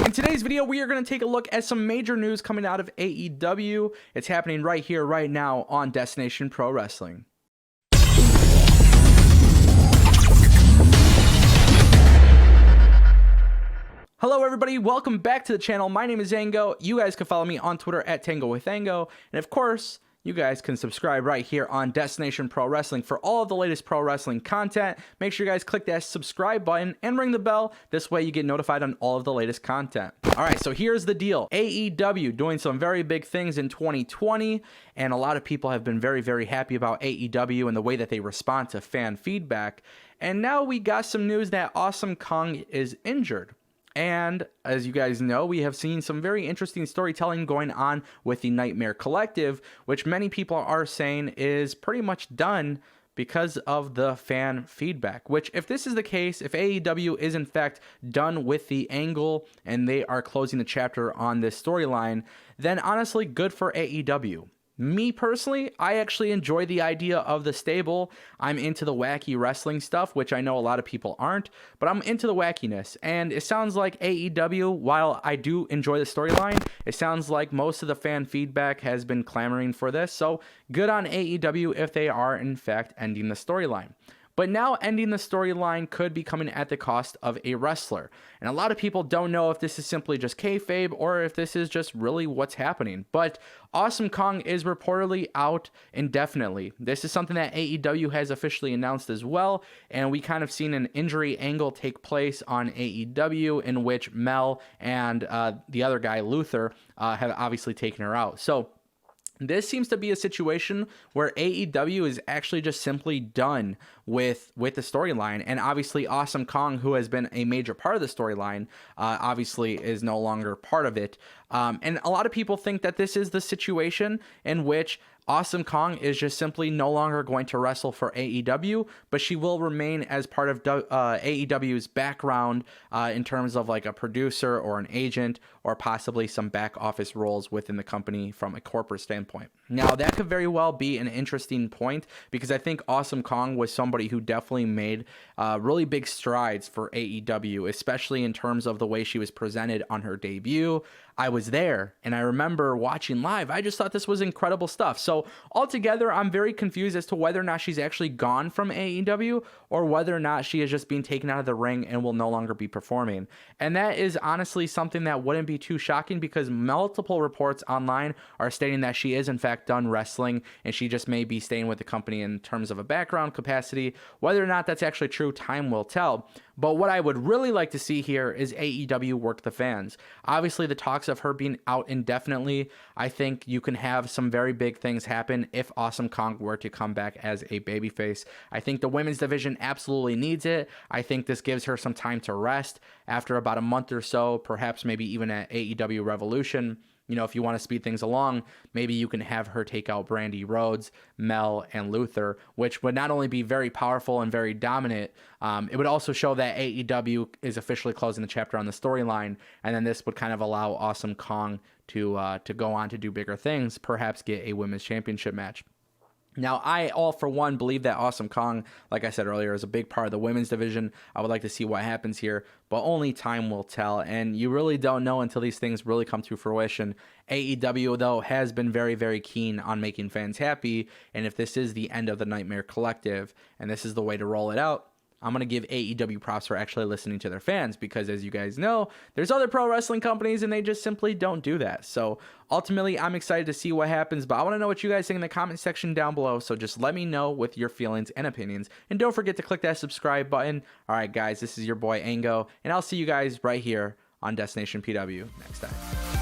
In today's video, we are going to take a look at some major news coming out of AEW. It's happening right here, right now on Destination Pro Wrestling. Hello everybody, welcome back to the channel. My name is Ango. You guys can follow me on Twitter at Tango with Ango. And of course, you guys can subscribe right here on Destination Pro Wrestling for all of the latest pro wrestling content. Make sure you guys click that subscribe button and ring the bell. This way you get notified on all of the latest content. All right, so here's the deal. AEW doing some very big things in 2020, and a lot of people have been very, very happy about AEW and the way that they respond to fan feedback. And now we got some news that Awesome Kong is injured. And as you guys know, we have seen some very interesting storytelling going on with the Nightmare Collective, which many people are saying is pretty much done because of the fan feedback. Which, if this is the case, if AEW is in fact done with the angle and they are closing the chapter on this storyline, then honestly, good for AEW. Me personally, I actually enjoy the idea of the stable. I'm into the wacky wrestling stuff, which I know a lot of people aren't, but I'm into the wackiness. And it sounds like AEW, while I do enjoy the storyline, it sounds like most of the fan feedback has been clamoring for this. So good on AEW if they are in fact ending the storyline. But now ending the storyline could be coming at the cost of a wrestler. And a lot of people don't know if this is simply just kayfabe or if this is just really what's happening. But Awesome Kong is reportedly out indefinitely. This is something that AEW has officially announced as well. And we kind of seen an injury angle take place on AEW in which Mel and the other guy, Luther, have obviously taken her out. So this seems to be a situation where AEW is actually just simply done with the storyline. And obviously Awesome Kong, who has been a major part of the storyline, obviously is no longer part of it. And a lot of people think that this is the situation in which Awesome Kong is just simply no longer going to wrestle for AEW, but she will remain as part of AEW's background in terms of like a producer or an agent or possibly some back office roles within the company from a corporate standpoint. Now, that could very well be an interesting point because I think Awesome Kong was somebody who definitely made really big strides for AEW, especially in terms of the way she was presented on her debut. I was there and I remember watching live. I just thought this was incredible stuff. So altogether, I'm very confused as to whether or not she's actually gone from AEW or whether or not she is just being taken out of the ring and will no longer be performing. And that is honestly something that wouldn't be too shocking because multiple reports online are stating that she is in fact done wrestling and she just may be staying with the company in terms of a background capacity. Whether or not that's actually true, time will tell. But what I would really like to see here is AEW work the fans. Obviously, the talks of her being out indefinitely, I think you can have some very big things happen if Awesome Kong were to come back as a babyface. I think the women's division absolutely needs it. I think this gives her some time to rest after about a month or so, perhaps maybe even at AEW Revolution. You know, if you want to speed things along, maybe you can have her take out Brandy Rhodes, Mel, and Luther, which would not only be very powerful and very dominant, it would also show that AEW is officially closing the chapter on the storyline, and then this would kind of allow Awesome Kong to go on to do bigger things, perhaps get a women's championship match. Now, I, all for one, believe that Awesome Kong, like I said earlier, is a big part of the women's division. I would like to see what happens here, but only time will tell, and you really don't know until these things really come to fruition. AEW, though, has been very, very keen on making fans happy, and if this is the end of the Nightmare Collective, and this is the way to roll it out, I'm going to give AEW props for actually listening to their fans because, as you guys know, there's other pro wrestling companies and they just simply don't do that. So ultimately, I'm excited to see what happens, but I want to know what you guys think in the comment section down below. So just let me know with your feelings and opinions. And don't forget to click that subscribe button. All right, guys, this is your boy Ango, and I'll see you guys right here on Destination PW next time.